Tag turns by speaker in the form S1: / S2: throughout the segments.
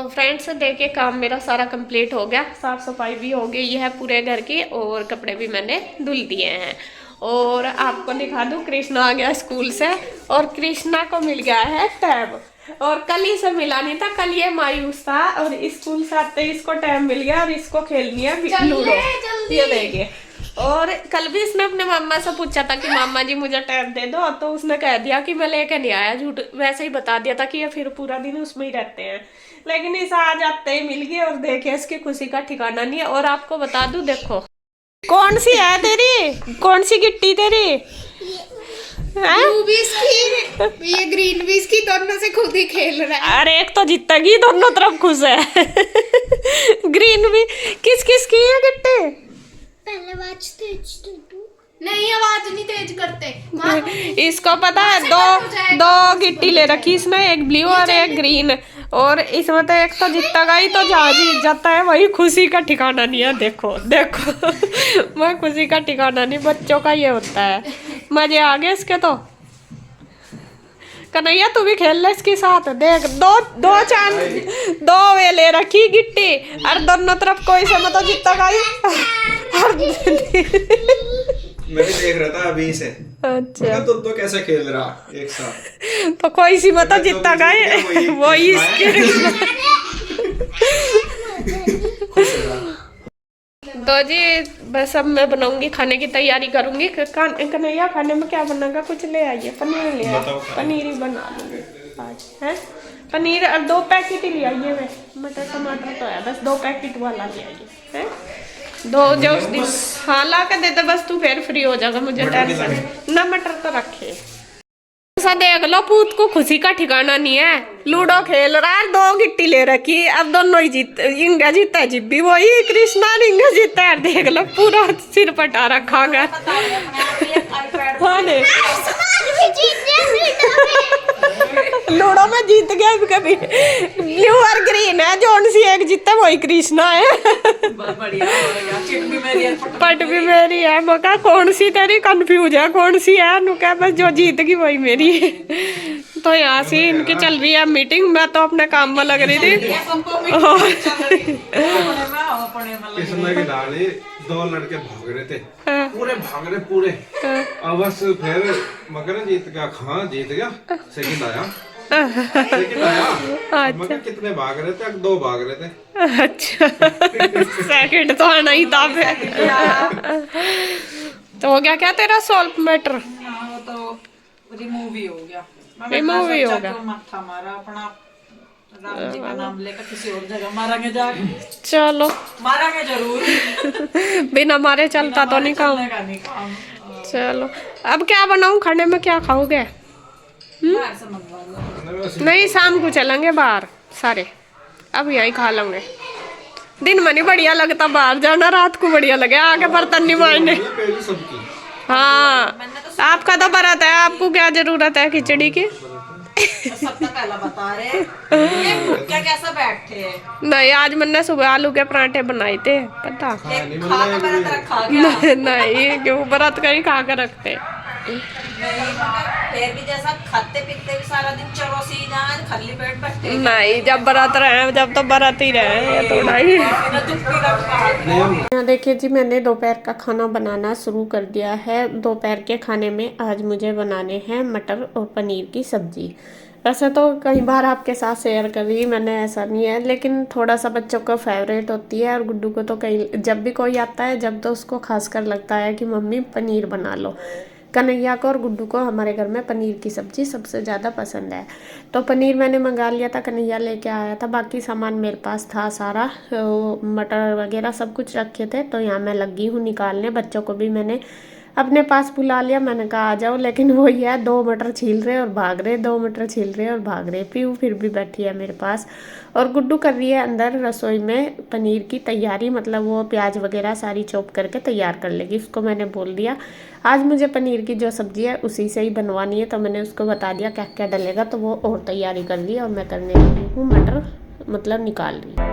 S1: तो फ्रेंड्स देखिए काम मेरा सारा कंप्लीट हो गया, साफ सफाई भी हो गई है पूरे घर की और कपड़े भी मैंने धुल दिए हैं। और आपको दिखा दूं कृष्णा आ गया स्कूल से और कृष्णा को मिल गया है टैब। और कल ही से मिला नहीं था, कल ये मायूस था और स्कूल से आते ही इसको टैब मिल गया और इसको खेलनी है लूडो। ये देखिए, और कल भी इसने अपने मामा से पूछा था कि मामा जी मुझे टैब दे दो, तो उसने कह दिया कि मैं लेके नहीं आया, झूठ वैसे ही बता दिया था कि ये फिर पूरा दिन उसमें ही रहते हैं। लेकिन इस आज आते ही मिल गई और देखे इसकी खुशी का ठिकाना नहीं है। और आपको बता दूं, देखो कौन सी है तेरी, कौन सी गिट्टी तेरी,
S2: ब्लू भी इसकी, ये ग्रीन भी इसकी, दोनों से खुद ही खेल रहा है।
S1: अरे एक तो जीतेगी, दोनों तरफ खुश है। ग्रीन भी किस किस की है गिट्टी?
S2: पहले आवाज तेज नहीं, आवाज नहीं तेज करते।
S1: इसको पता है दो गिट्टी ले रखी इसने, एक ब्लू और एक ग्रीन। और इसमें तो एक तो जीतेगा ही, तो जहाँ जीत जाता है वही खुशी का ठिकाना नहीं है। देखो देखो, वह खुशी का ठिकाना नहीं, बच्चों का ये होता है। मजे आ गए इसके तो। कन्हैया तू भी खेल ले इसके साथ। देख दो वे ले रखी गिट्टी और दोनों तरफ कोई से मत जीतेगा ही।
S3: मैं भी देख रहा था अभी से।
S1: अच्छा
S3: तो कैसे खेल रहा एक साथ,
S1: तो कोई सी मत जीतेगा ही, वही इसके। तो जी बस अब मैं बनाऊंगी, खाने की तैयारी करूंगी। कन्हैया खाने में क्या बनाएगा, कुछ ले आइए, पनीर ले आइए, पनीर ही बना लूंगी आज है। पनीर और 2 पैकेट ही ले आइए, वे मटर टमाटर तो है, बस 2 पैकेट वाला ले आइए है। दो जो उस दिन हाँ ला के देते, बस तू फिर फ्री हो जाएगा, मुझे टेंशन ना। मटर तो रखे ऐसा देख लो, पूत को खुशी का ठिकाना नहीं है। लूडो खेल रहा है, 2 गिट्टी ले रखी, अब दोनों ही जीत, इंगा जीता है जिब्बी, वही कृष्णा इंगा जीता है। देख लो पूरा सिर पटा रखा है। लूडो में जीत गया कभी। ब्लू और ग्रीन है, जोन सी एक जीता वही कृष्णा है। पट भी मेरी है, मका कौन सी तेरी, कंफ्यूज है कौन सी है। नुका बस जो जीत गई वही मेरी। तो यहाँ से इनकी चल रही है मीटिंग, मैं तो अपने काम में लग रही थी।
S3: कृष्णा की दाढ़ी 2 लड़के भाग रहे थे, पूरे भाग रहे पूरे। अब बस फिर मगर जीत गया, हाँ जीत गया, सेकंड आया। मगर कितने भाग रहे थे, 2 भाग रहे थे।
S1: अच्छा सेकंड तो आना ही था फिर। तो हो गया क्या तेरा सॉल्व मैटर?
S4: वो तो रिमूव ही हो गया।
S1: रिमूव ही हो गया।
S4: माथा मारा अपना, राम जी का नाम लेकर किसी और जगह मारेंगे जाके।
S1: चलो
S4: मारेंगे जरूर,
S1: बिना मारे चलता तो नहीं काम। चलो अब क्या बनाऊं खाने में, क्या खाओगे?
S4: बाहर से मंगवा लो।
S1: नहीं शाम को चलेंगे बाहर सारे, अब यहीं खा लेंगे। दिन में नहीं बढ़िया लगता बाहर जाना, रात को बढ़िया लगे आगे बर्तन नहीं मारने। हाँ आपका तो व्रत है, आपको क्या जरूरत है खिचड़ी की?
S4: सबसे पहला बता रहे ये क्या कैसा बैठे हैं?
S1: नहीं आज मैंने सुबह आलू के पराठे बनाए थे, पता
S4: खा के व्रत रखा गया।
S1: नहीं क्यों व्रत का ही खा कर रखते।
S4: फिर भी जैसा खाते पीते भी सारा दिन चलो सी जाए, खाली पेट बैठे
S1: नहीं जब व्रत रहे, जब तो व्रत ही रहे थोड़ा ही। यहाँ देखिए जी मैंने दोपहर का खाना बनाना शुरू कर दिया है। दोपहर के खाने में आज मुझे बनाने हैं मटर और पनीर की सब्जी। वैसे तो कई बार आपके साथ शेयर कर रही मैंने, ऐसा नहीं है, लेकिन थोड़ा सा बच्चों को फेवरेट होती है। और गुड्डू को तो कहीं जब भी कोई आता है, जब तो उसको खासकर लगता है कि मम्मी पनीर बना लो। कन्हैया को और गुड्डू को हमारे घर में पनीर की सब्ज़ी सबसे ज़्यादा पसंद है। तो पनीर मैंने मंगा लिया था, कन्हैया लेके आया था, बाकी सामान मेरे पास था सारा, मटर वगैरह सब कुछ रखे थे। तो यहाँ मैं लगी हूँ निकालने। बच्चों को भी मैंने अपने पास बुला लिया, मैंने कहा आ जाओ, लेकिन वही है 2 मटर छील रहे और भाग रहे, 2 मटर छील रहे और भाग रहे। पीयू फिर भी बैठी है मेरे पास और गुड्डू कर रही है अंदर रसोई में पनीर की तैयारी, मतलब वो प्याज वगैरह सारी चॉप करके तैयार कर लेगी। उसको मैंने बोल दिया आज मुझे पनीर की जो सब्ज़ी है उसी से ही बनवानी है, तो मैंने उसको बता दिया क्या क्या डलेगा, तो वो और तैयारी कर ली और मैं करने लगी हूँ मटर, मतलब निकाल रही।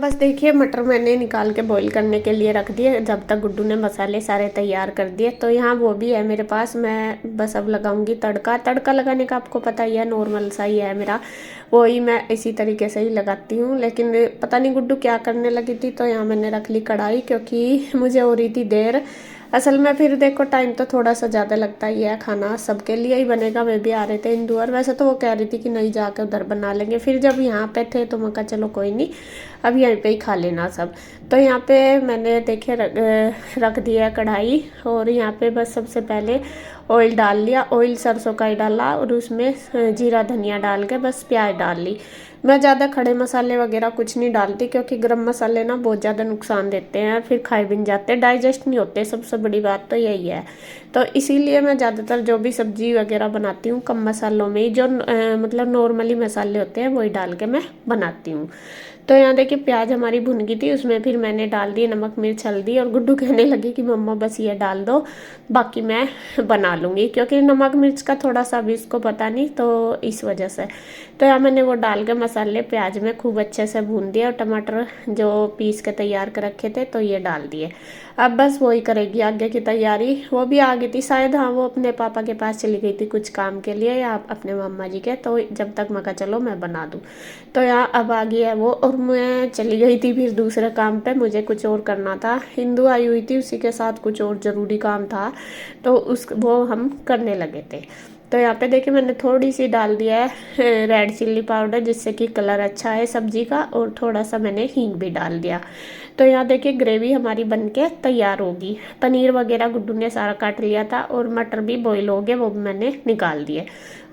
S1: बस देखिए मटर मैंने निकाल के बॉईल करने के लिए रख दिए, जब तक गुड्डू ने मसाले सारे तैयार कर दिए। तो यहाँ वो भी है मेरे पास, मैं बस अब लगाऊंगी तड़का। तड़का लगाने का आपको पता ही है, नॉर्मल सा ही है मेरा, वही मैं इसी तरीके से ही लगाती हूँ। लेकिन पता नहीं गुड्डू क्या करने लगी थी, तो यहाँ मैंने रख ली कढ़ाई, क्योंकि मुझे हो रही थी देर। असल में फिर देखो टाइम तो थोड़ा सा ज़्यादा लगता ही है, खाना सबके लिए ही बनेगा। वे भी आ रहे थे इंदु, और वैसे तो वो कह रही थी कि नहीं जाकर उधर बना लेंगे, फिर जब यहाँ पे थे तो मैं कहा चलो कोई नहीं, अब यहीं पे ही खा लेना सब। तो यहाँ पे मैंने देखे रख दिया कढ़ाई, और यहाँ पे बस सबसे पहले ऑयल डाल लिया। ऑयल सरसों का ही डाला, और उसमें जीरा धनिया डाल के बस प्याज डाल ली। मैं ज़्यादा खड़े मसाले वगैरह कुछ नहीं डालती, क्योंकि गरम मसाले ना बहुत ज़्यादा नुकसान देते हैं, फिर खाए भी नहीं जाते, डाइजेस्ट नहीं होते, सबसे बड़ी बात तो यही है। तो इसीलिए मैं ज़्यादातर जो भी सब्जी वगैरह बनाती हूँ कम मसालों में ही, जो मतलब नॉर्मली मसाले होते हैं वही डाल के मैं बनाती हूँ। तो यहाँ देखिए प्याज हमारी भुन गई थी, उसमें फिर मैंने डाल दिए नमक मिर्च हल्दी, और गुड्डू कहने लगी कि मम्मा बस ये डाल दो, बाकी मैं बना लूँगी, क्योंकि नमक मिर्च का थोड़ा सा भी इसको पता नहीं, तो इस वजह से। तो यहाँ मैंने वो डाल के मसाले प्याज में खूब अच्छे से भून दिया, और टमाटर जो पीस के तैयार कर रखे थे तो ये डाल दिए। अब बस वही करेगी आगे की तैयारी। वो भी आ गई थी शायद, हाँ वो अपने पापा के पास चली गई थी कुछ काम के लिए, या अपने मामा जी के, तो जब तक मैं कहा चलो मैं बना दूँ। तो यहाँ अब आ गई है वो, और मैं चली गई थी फिर दूसरे काम पे, मुझे कुछ और करना था। हिंदू आई हुई थी, उसी के साथ कुछ और ज़रूरी काम था, तो वो हम करने लगे थे। तो यहाँ पे देखिए मैंने थोड़ी सी डाल दिया है रेड चिल्ली पाउडर, जिससे कि कलर अच्छा है सब्जी का, और थोड़ा सा मैंने हींग भी डाल दिया। तो यहाँ देखिए ग्रेवी हमारी बनके तैयार होगी। पनीर वगैरह गुड्डू ने सारा काट लिया था, और मटर भी बॉईल हो गए, वो भी मैंने निकाल दिए।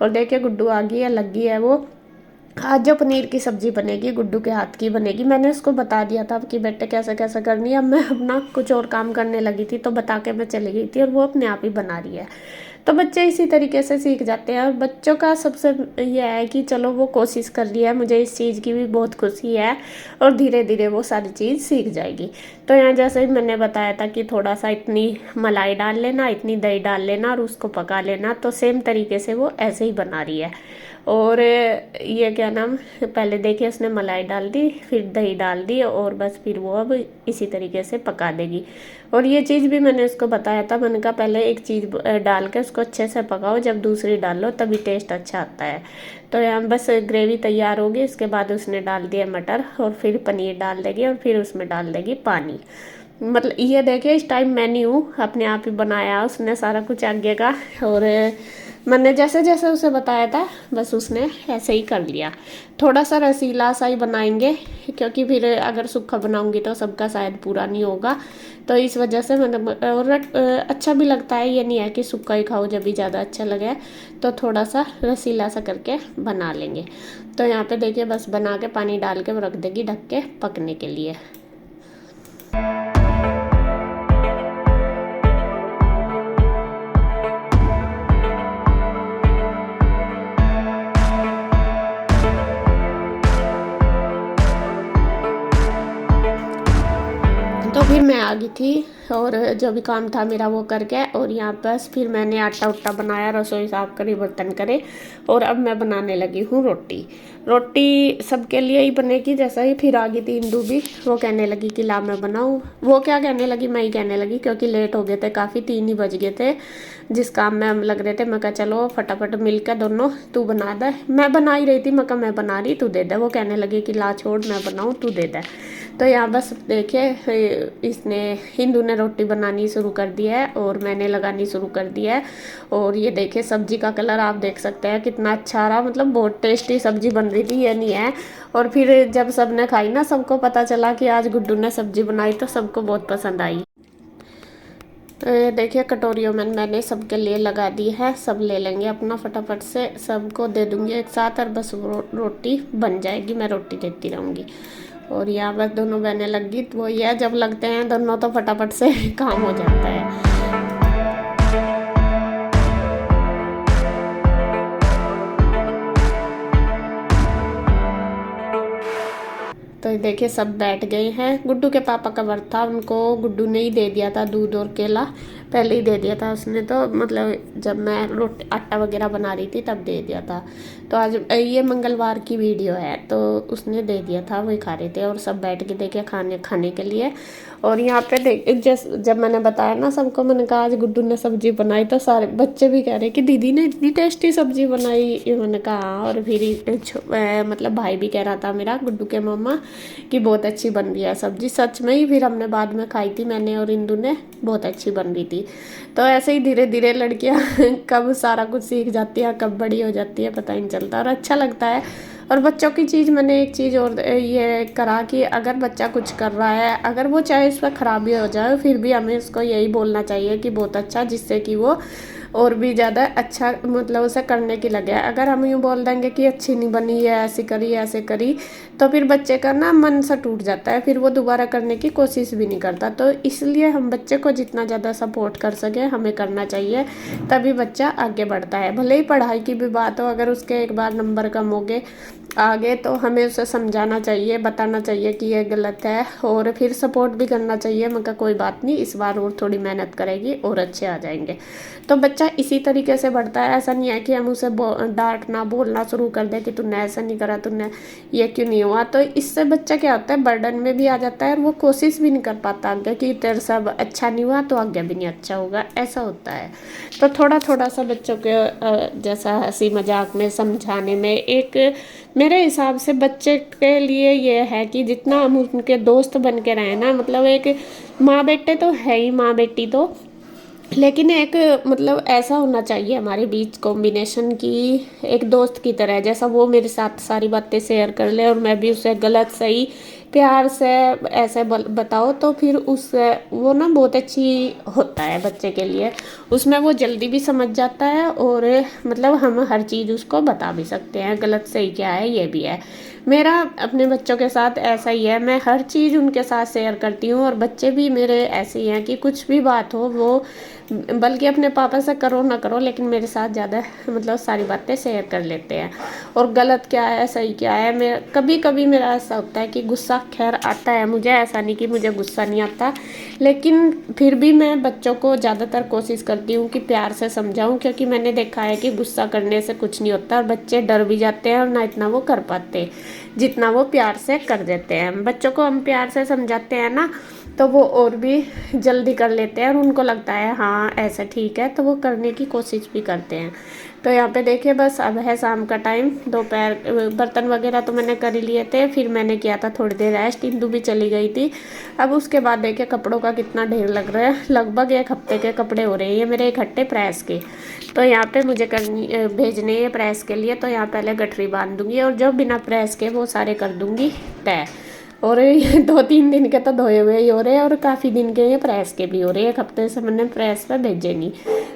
S1: और देखिए गुड्डू आ गई है, लग गई है वो। आज जो पनीर की सब्जी बनेगी गुड्डू के हाथ की बनेगी। मैंने उसको बता दिया था कि बेटे कैसे कैसे करनी है। अब मैं अपना कुछ और काम करने लगी थी, तो बता के मैं चली गई थी, और वो अपने आप ही बना रही है। तो बच्चे इसी तरीके से सीख जाते हैं, और बच्चों का सबसे यह है कि चलो वो कोशिश कर रही है, मुझे इस चीज़ की भी बहुत खुशी है, और धीरे धीरे वो सारी चीज़ सीख जाएगी। तो यहाँ जैसे ही मैंने बताया था कि थोड़ा सा इतनी मलाई डाल लेना, इतनी दही डाल लेना, और उसको पका लेना, तो सेम तरीके से वो ऐसे ही बना रही है। और ये क्या नाम, पहले देखिए उसने मलाई डाल दी, फिर दही डाल दी, और बस फिर वो अब इसी तरीके से पका देगी। और ये चीज़ भी मैंने उसको बताया था, मैंने कहा पहले एक चीज़ डाल के उसको अच्छे से पकाओ, जब दूसरी डालो तभी टेस्ट अच्छा आता है। तो यहाँ बस ग्रेवी तैयार होगी, इसके बाद उसने डाल दिया मटर, और फिर पनीर डाल देगी, और फिर उसमें डाल देगी पानी। मतलब ये देखिए इस टाइम मैं नहीं हूँ, अपने आप ही बनाया उसने सारा कुछ आगे का, और मैंने जैसे जैसे उसे बताया था बस उसने ऐसे ही कर लिया। थोड़ा सा रसीला सा ही बनाएंगे, क्योंकि फिर अगर सूखा बनाऊंगी तो सबका शायद पूरा नहीं होगा, तो इस वजह से मैंने, और अच्छा भी लगता है, ये नहीं है कि सूखा ही खाओ जब भी ज़्यादा अच्छा लगे, तो थोड़ा सा रसीला सा करके बना लेंगे। तो यहाँ पे देखिए बस बना के पानी डाल के रख देगी ढक के पकने के लिए। तो फिर मैं आ गई थी, और जो भी काम था मेरा वो करके, और यहाँ बस फिर मैंने आटा उट्टा बनाया, रसोई साफ करी, बर्तन करे, और अब मैं बनाने लगी हूँ रोटी। रोटी सबके लिए ही बनेगी। जैसा ही फिर आ गई थी इंदू भी, वो कहने लगी कि ला मैं बनाऊँ। वो क्या कहने लगी, मैं ही कहने लगी, क्योंकि लेट हो गए थे काफ़ी, 3 ही बज गए थे जिस काम में हम लग रहे थे। मैं कहा चलो फटाफट मिलकर दोनों तू बना दे। मैं बना ही रही थी, मैं कहा मैं बना रही तू दे दे। वो कहने लगी कि ला छोड़ मैं बनाऊँ तू दे दे। तो यहाँ बस देखिए इसने हिंदू ने रोटी बनानी शुरू कर दी है, और मैंने लगानी शुरू कर दी है। और ये देखिए सब्जी का कलर आप देख सकते हैं कितना अच्छा रहा, मतलब बहुत टेस्टी सब्जी बन रही थी, ये नहीं है। और फिर जब सबने खाई ना, सबको पता चला कि आज गुड्डू ने सब्जी बनाई, तो सबको बहुत पसंद आई। देखिए कटोरियों में मैंने सबके लिए लगा दी है, सब ले लेंगे अपना, फटाफट से सबको दे दूंगी एक साथ, और बस रोटी बन जाएगी, मैं रोटी देती रहूँगी। और यहाँ बस दोनों बहनें लग गई, तो वही है जब लगते हैं दोनों तो फटाफट से काम हो जाता है। तो देखिए सब बैठ गए हैं। गुड्डू के पापा का व्रत था, उनको गुड्डू ने ही दे दिया था दूध और केला। पहले ही दे दिया था उसने, तो मतलब जब मैं रोटी आटा वगैरह बना रही थी तब दे दिया था। तो आज ये मंगलवार की वीडियो है, तो उसने दे दिया था, वही खा रहे थे और सब बैठ के देखे खाने के लिए। और यहाँ पे देख जब मैंने बताया ना सबको, मैंने कहा आज गुड्डू ने सब्जी बनाई, तो सारे बच्चे भी कह रहे कि दीदी ने इतनी टेस्टी सब्जी बनाई। मैंने कहा हाँ। और फिर मतलब भाई भी कह रहा था मेरा, गुड्डू के मम्मा, कि बहुत अच्छी बन रही है सब्जी। सच में ही फिर हमने बाद में खाई थी, मैंने और इंदू ने, बहुत अच्छी बन रही थी। तो ऐसे ही धीरे धीरे लड़कियां कब सारा कुछ सीख जाती है, कब बड़ी हो जाती है, पता ही नहीं चलता और अच्छा लगता है। और बच्चों की चीज़, मैंने एक चीज़ और ये करा कि अगर बच्चा कुछ कर रहा है, अगर वो चाहे उस पर खराबी हो जाए, फिर भी हमें उसको यही बोलना चाहिए कि बहुत अच्छा, जिससे कि वो और भी ज़्यादा अच्छा मतलब उसे करने की लगे। अगर हम यूँ बोल देंगे कि अच्छी नहीं बनी है, ऐसी करी ऐसे करी, तो फिर बच्चे का ना मन सा टूट जाता है, फिर वो दोबारा करने की कोशिश भी नहीं करता। तो इसलिए हम बच्चे को जितना ज़्यादा सपोर्ट कर सके हमें करना चाहिए, तभी बच्चा आगे बढ़ता है। भले ही पढ़ाई की भी बात हो, अगर उसके एक बार नंबर कम हो गए आगे, तो हमें उसे समझाना चाहिए, बताना चाहिए कि ये गलत है, और फिर सपोर्ट भी करना चाहिए। मगर कोई बात नहीं, इस बार और थोड़ी मेहनत करेगी और अच्छे आ जाएंगे। तो बच्चा इसी तरीके से बढ़ता है। ऐसा नहीं है कि हम उसे डांटना बोलना शुरू कर दे कि तूने ऐसा नहीं करा, तूने ये क्यों नहीं हुआ। तो इससे बच्चा क्या होता है, बर्डन में भी आ जाता है और वो कोशिश भी नहीं कर पाता आगे कि तेरे सब अच्छा नहीं हुआ तो आगे भी नहीं अच्छा होगा, ऐसा होता है। तो थोड़ा थोड़ा सा बच्चों के जैसा हंसी मजाक में समझाने में, एक मेरे हिसाब से बच्चे के लिए ये है कि जितना हम उनके दोस्त बन के रहें ना, मतलब एक माँ बेटे तो है ही, माँ बेटी तो, लेकिन एक मतलब ऐसा होना चाहिए हमारे बीच कॉम्बिनेशन की, एक दोस्त की तरह, जैसा वो मेरे साथ सारी बातें शेयर कर ले और मैं भी उसे गलत सही प्यार से ऐसे बताओ, तो फिर उस वो ना बहुत अच्छी होता है बच्चे के लिए। उसमें वो जल्दी भी समझ जाता है और मतलब हम हर चीज़ उसको बता भी सकते हैं, गलत सही क्या है ये भी है। मेरा अपने बच्चों के साथ ऐसा ही है, मैं हर चीज़ उनके साथ शेयर करती हूँ और बच्चे भी मेरे ऐसे ही हैं कि कुछ भी बात हो वो, बल्कि अपने पापा से करो ना करो, लेकिन मेरे साथ ज़्यादा मतलब सारी बातें शेयर कर लेते हैं। और गलत क्या है सही क्या है, मैं कभी कभी मेरा ऐसा होता है कि गुस्सा खैर आता है मुझे, ऐसा नहीं कि मुझे गुस्सा नहीं आता, लेकिन फिर भी मैं बच्चों को ज़्यादातर कोशिश करती हूँ कि प्यार से समझाऊँ, क्योंकि मैंने देखा है कि गुस्सा करने से कुछ नहीं होता और बच्चे डर भी जाते हैं और ना इतना वो कर पाते जितना वो प्यार से कर देते हैं। बच्चों को हम प्यार से समझाते हैं ना, तो वो और भी जल्दी कर लेते हैं और उनको लगता है हाँ ऐसा ठीक है, तो वो करने की कोशिश भी करते हैं। तो यहाँ पे देखिए बस अब है शाम का टाइम, दोपहर बर्तन वगैरह तो मैंने कर ही लिए थे, फिर मैंने किया था थोड़ी देर रेस्ट, इंदू भी चली गई थी। अब उसके बाद देखिए कपड़ों का कितना ढेर लग रहा है, लगभग 1 हफ्ते के कपड़े हो रहे हैं ये मेरे इकट्ठे प्रेस के। तो यहाँ पे मुझे भेजने हैं प्रेस के लिए, तो यहाँ पहले गठरी बांध दूंगी और जो बिना प्रेस के वो सारे कर दूंगी तय। और ये 2-3 दिन के तो धोए हुए ही हो रहे हैं और काफ़ी दिन के ये प्रेस के भी हो रहे हैं। 1 हफ्ते से मैंने प्रेस पे भेजे नहीं,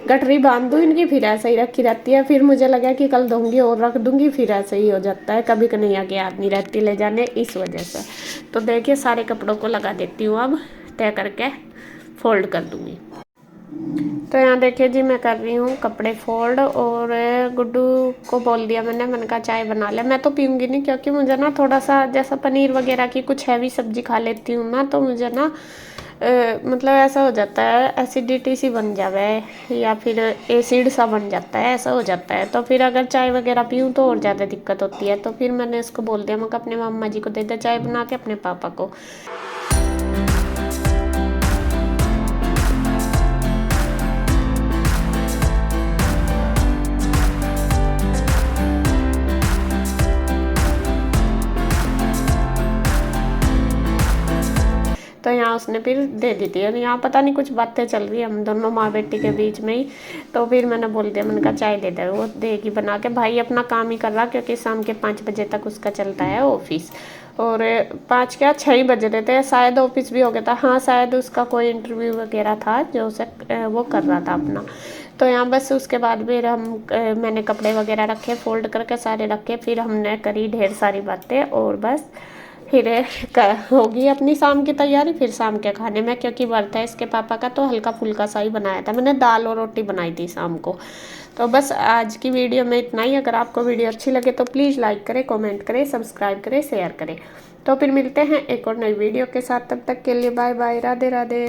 S1: गठरी बांध दूँ इनकी, फिर ऐसे ही रखी रहती है। फिर मुझे लगा कि कल धोंगी और रख दूंगी, फिर ऐसे ही हो जाता है, कभी कन्हैया की याद नहीं रहती ले जाने, इस वजह से। तो देखिए सारे कपड़ों को लगा देती हूँ, अब तय करके फोल्ड कर दूँगी। तो यहाँ देखिए जी मैं कर रही हूँ कपड़े फोल्ड, और गुड्डू को बोल दिया मैंने कहा चाय बना ले। मैं तो पीऊँगी नहीं, क्योंकि मुझे ना थोड़ा सा जैसा पनीर वगैरह की कुछ हैवी सब्जी खा लेती हूँ ना, तो मुझे ना मतलब ऐसा हो जाता है, एसिडिटी सी बन जावे या फिर एसिड सा बन जाता है, ऐसा हो जाता है। तो फिर अगर चाय वगैरह पीऊँ तो और ज़्यादा दिक्कत होती है। तो फिर मैंने इसको बोल दिया, मैं अपने मम्मा जी को दे दे चाय बना के, अपने पापा को। तो यहाँ उसने फिर दे दी थी, और यहाँ पता नहीं कुछ बातें चल रही है हम दोनों माँ बेटी के बीच में ही। तो फिर मैंने बोल दिया, मैंने कहा चाय दे दे, वो देगी बना के। भाई अपना काम ही कर रहा, क्योंकि शाम के 5 बजे तक उसका चलता है ऑफिस, और 5 क्या 6 ही बज रहे थे, शायद ऑफिस भी हो गया था। हाँ शायद उसका कोई इंटरव्यू वगैरह था जो उसे वो कर रहा था अपना। तो यहाँ बस उसके बाद फिर मैंने कपड़े वगैरह रखे, फोल्ड करके सारे रखे, फिर हमने करी ढेर सारी बातें, और बस फिर होगी अपनी शाम की तैयारी। फिर शाम के खाने में, क्योंकि व्रत है इसके पापा का, तो हल्का फुल्का सा ही बनाया था मैंने, दाल और रोटी बनाई थी शाम को। तो बस आज की वीडियो में इतना ही। अगर आपको वीडियो अच्छी लगे तो प्लीज़ लाइक करें, कमेंट करें, सब्सक्राइब करें, शेयर करें। तो फिर मिलते हैं एक और नई वीडियो के साथ, तब तक के लिए बाय बाय, राधे राधे।